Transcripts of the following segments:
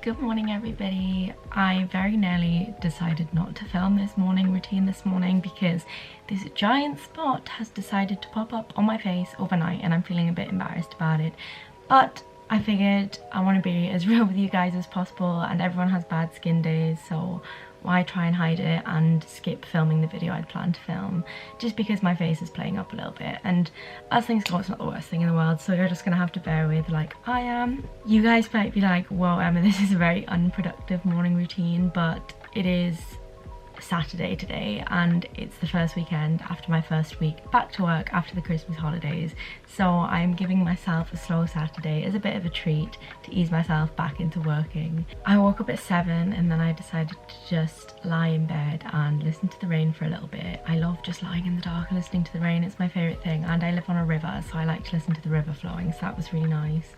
Good morning everybody. I very nearly decided not to film this morning routine this morning because this giant spot has decided to pop up on my face overnight and I'm feeling a bit embarrassed about it. But I figured I want to be as real with you guys as possible, and everyone has bad skin days, so why try and hide it and skip filming the video I'd planned to film just because my face is playing up a little bit. And as things go, it's not the worst thing in the world, so you're just gonna have to bear with like I am. You guys might be like, whoa Emma, this is a very unproductive morning routine, but it is Saturday today and it's the first weekend after my first week back to work after the Christmas holidays, so I'm giving myself a slow Saturday as a bit of a treat to ease myself back into working. I woke up at 7 and then I decided to just lie in bed and listen to the rain for a little bit. I love just lying in the dark and listening to the rain, it's my favourite thing, and I live on a river so I like to listen to the river flowing, so that was really nice.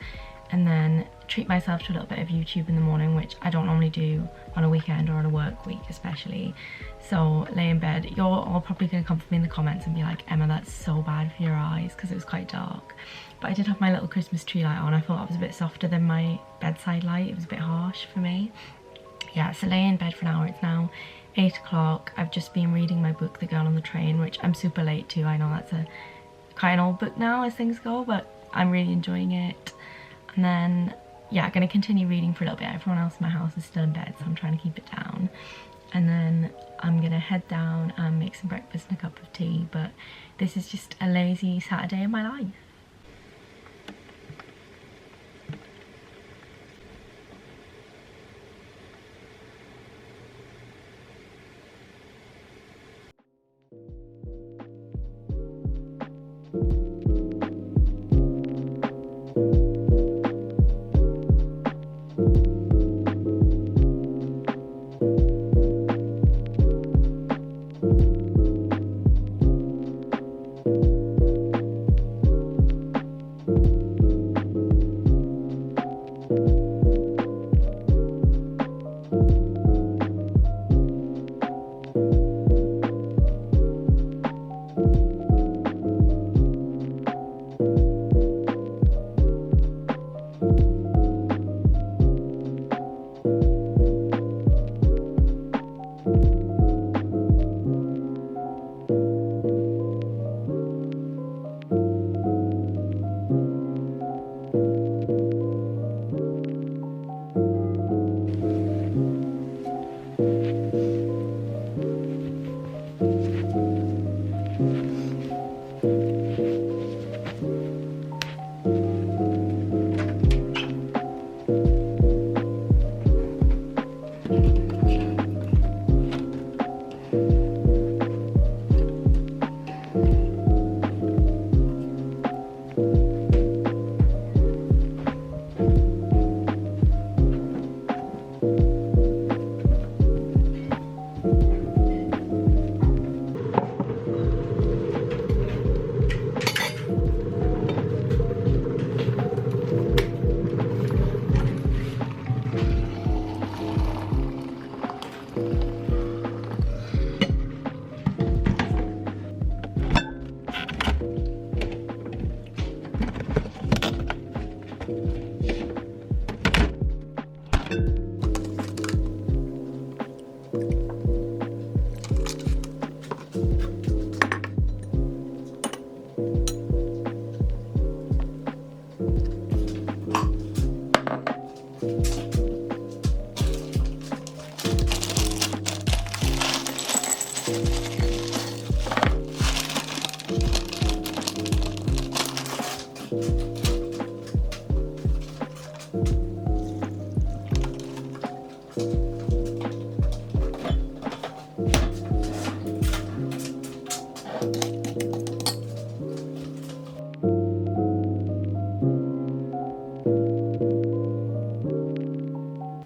And then treat myself to a little bit of YouTube in the morning, which I don't normally do on a weekend or on a work week especially. So lay in bed. You're all probably going to come for me in the comments and be like, Emma, that's so bad for your eyes, because it was quite dark. But I did have my little Christmas tree light on. I thought that was a bit softer than my bedside light. It was a bit harsh for me. Yeah, so lay in bed for an hour. It's now 8 o'clock. I've just been reading my book, The Girl on the Train, which I'm super late to. I know that's quite an old book now as things go, but I'm really enjoying it. And then, yeah, I'm going to continue reading for a little bit. Everyone else in my house is still in bed, so I'm trying to keep it down. And then I'm going to head down and make some breakfast and a cup of tea. But this is just a lazy Saturday in my life.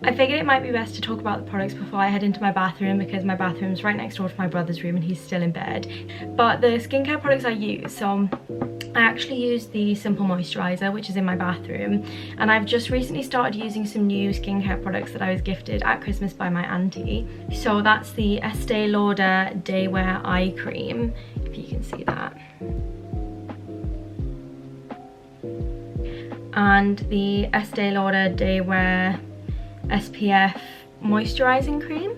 I figured it might be best to talk about the products before I head into my bathroom, because my bathroom's right next door to my brother's room and he's still in bed. But the skincare products I use, so I actually use the Simple Moisturiser, which is in my bathroom, and I've just recently started using some new skincare products that I was gifted at Christmas by my auntie. So that's the Estee Lauder Day Wear Eye Cream, if you can see that. And the Estee Lauder Day Wear SPF moisturizing cream.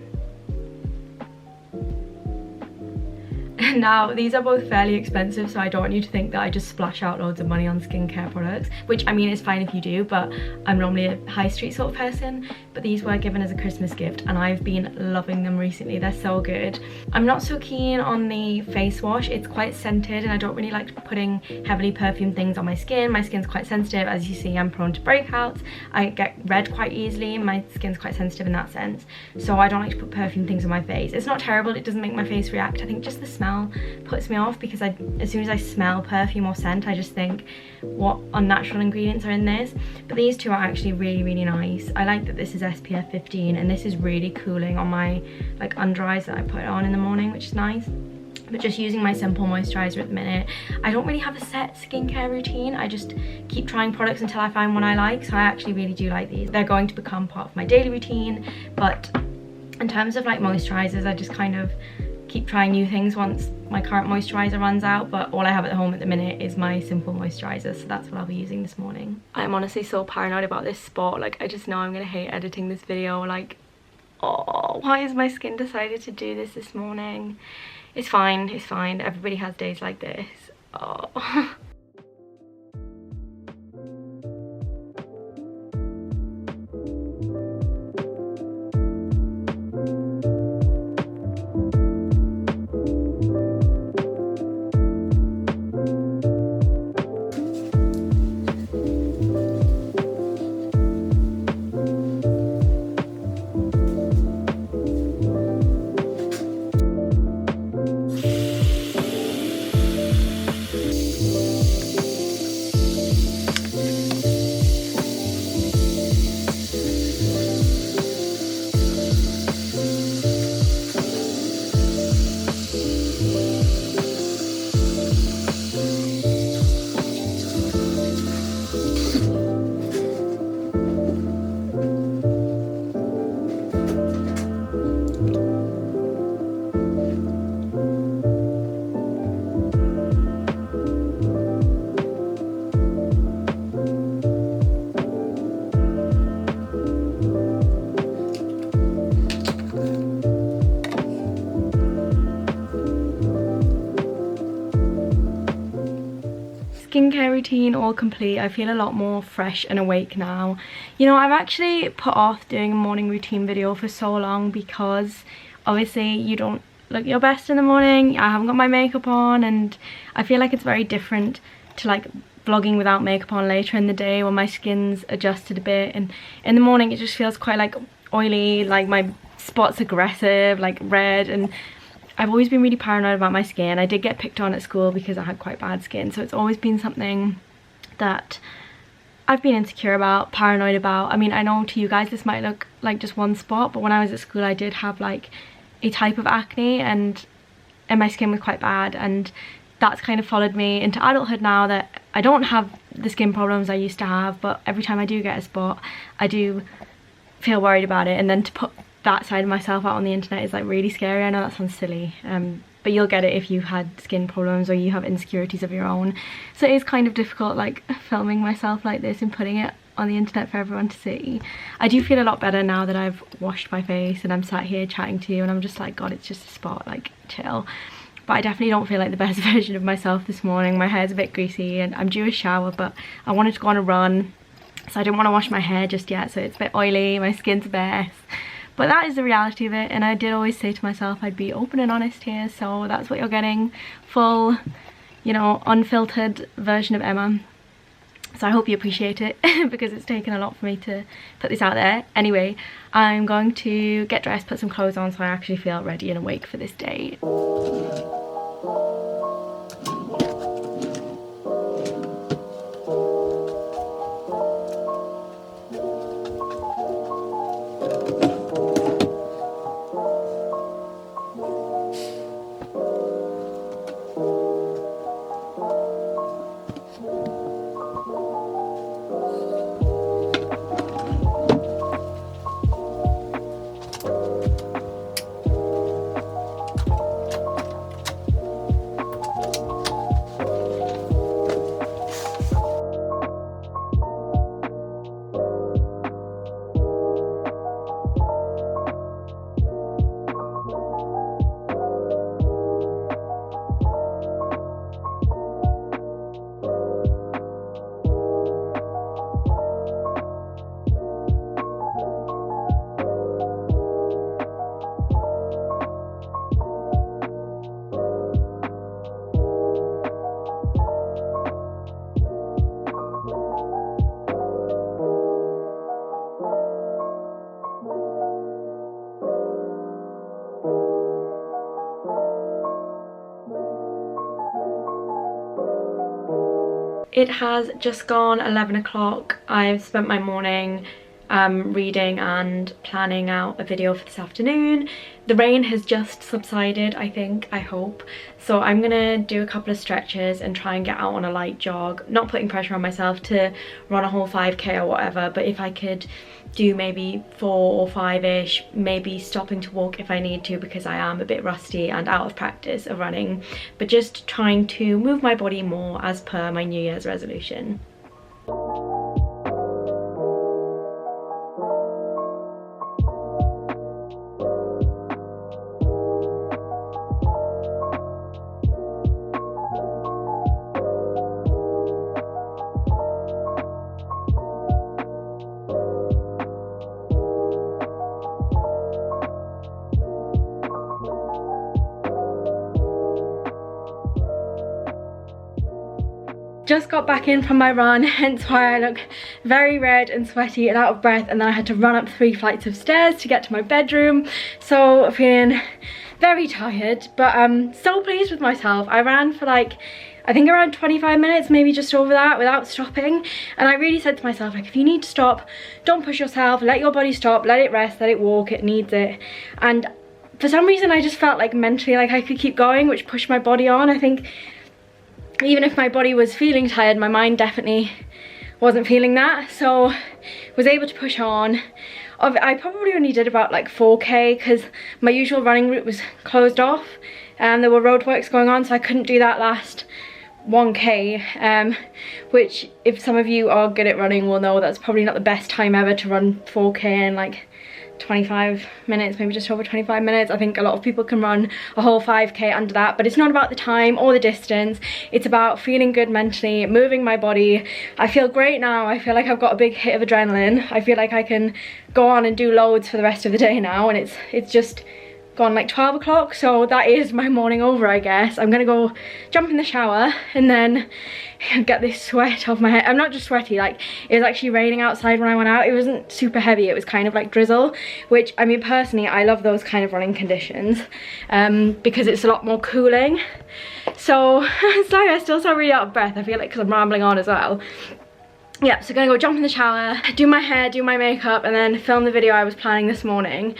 Now, these are both fairly expensive, so I don't want you to think that I just splash out loads of money on skincare products, which I mean is fine if you do, but I'm normally a high street sort of person. But these were given as a Christmas gift and I've been loving them recently. They're so good. I'm not so keen on the face wash. It's quite scented and I don't really like putting heavily perfumed things on my skin. My skin's quite sensitive. As you see, I'm prone to breakouts. I get red quite easily. My skin's quite sensitive in that sense. So I don't like to put perfumed things on my face. It's not terrible. It doesn't make my face react. I think just the smell puts me off because as soon as I smell perfume or scent, I just think, what unnatural ingredients are in this? But these two are actually really, really nice. I like that this is SPF 15 and this is really cooling on my like under eyes that I put on in the morning, which is nice. But just using my simple moisturizer at the minute. I don't really have a set skincare routine. I just keep trying products until I find one I like. So I actually really do like these. They're going to become part of my daily routine. But in terms of like moisturizers, I just kind of keep trying new things once my current moisturizer runs out, but all I have at home at the minute is my simple moisturizer, so that's what I'll be using this morning. I'm honestly so paranoid about this spot. Like, I just know I'm gonna hate editing this video. Like, oh, why has my skin decided to do this morning? It's fine, it's fine. Everybody has days like this. Oh. Skincare routine all complete. I feel a lot more fresh and awake now. You know, I've actually put off doing a morning routine video for so long because obviously you don't look your best in the morning. I haven't got my makeup on and I feel like it's very different to like vlogging without makeup on later in the day when my skin's adjusted a bit, and in the morning it just feels quite like oily, like my spots aggressive, like red, and I've always been really paranoid about my skin. I did get picked on at school because I had quite bad skin, so it's always been something that I've been insecure about, paranoid about. I mean, I know to you guys this might look like just one spot, but when I was at school I did have like a type of acne and my skin was quite bad, and that's kind of followed me into adulthood now that I don't have the skin problems I used to have, but every time I do get a spot I do feel worried about it, and then to put that side of myself out on the internet is like really scary. I know that sounds silly, but you'll get it if you've had skin problems or you have insecurities of your own. So it is kind of difficult like filming myself like this and putting it on the internet for everyone to see. I do feel a lot better now that I've washed my face and I'm sat here chatting to you and I'm just like, God, it's just a spot, like chill. But I definitely don't feel like the best version of myself this morning. My hair's a bit greasy and I'm due a shower, but I wanted to go on a run, so I didn't want to wash my hair just yet, so it's a bit oily, my skin's a mess. But that is the reality of it, and I did always say to myself I'd be open and honest here, so that's what you're getting. Full, you know, unfiltered version of Emma. So I hope you appreciate it because it's taken a lot for me to put this out there. Anyway, I'm going to get dressed, put some clothes on so I actually feel ready and awake for this day. It has just gone 11 o'clock. I've spent my morning reading and planning out a video for this afternoon. The rain has just subsided, I hope. So I'm gonna do a couple of stretches and try and get out on a light jog. Not putting pressure on myself to run a whole 5k or whatever, but if I could do maybe 4 or 5-ish, maybe stopping to walk if I need to, because I am a bit rusty and out of practice of running, but just trying to move my body more as per my New Year's resolution. Just got back in from my run, hence why I look very red and sweaty and out of breath, and then I had to run up 3 flights of stairs to get to my bedroom, so feeling very tired, but so pleased with myself. I ran for like, I think around 25 minutes, maybe just over that, without stopping, and I really said to myself, like, if you need to stop, don't push yourself, let your body stop, let it rest, let it walk, it needs it. And for some reason I just felt like mentally like I could keep going, which pushed my body on. I think even if my body was feeling tired, my mind definitely wasn't feeling that, so was able to push on. I probably only did about like 4k because my usual running route was closed off and there were roadworks going on, so I couldn't do that last 1k, which if some of you are good at running will know that's probably not the best time ever to run 4k in like 25 minutes, maybe just over 25 minutes. I think a lot of people can run a whole 5k under that, but it's not about the time or the distance, it's about feeling good mentally, moving my body. I feel great now. I feel like I've got a big hit of adrenaline. I feel like I can go on and do loads for the rest of the day now, and it's just gone like 12 o'clock, so that is my morning over, I guess. I'm gonna go jump in the shower and then get this sweat off my head. I'm not just sweaty, like it was actually raining outside when I went out. It wasn't super heavy, it was kind of like drizzle, which I mean personally I love those kind of running conditions because it's a lot more cooling. So sorry, I still sound really out of breath, I feel like, because I'm rambling on as well. Yeah, so gonna go jump in the shower, do my hair, do my makeup, and then film the video I was planning this morning.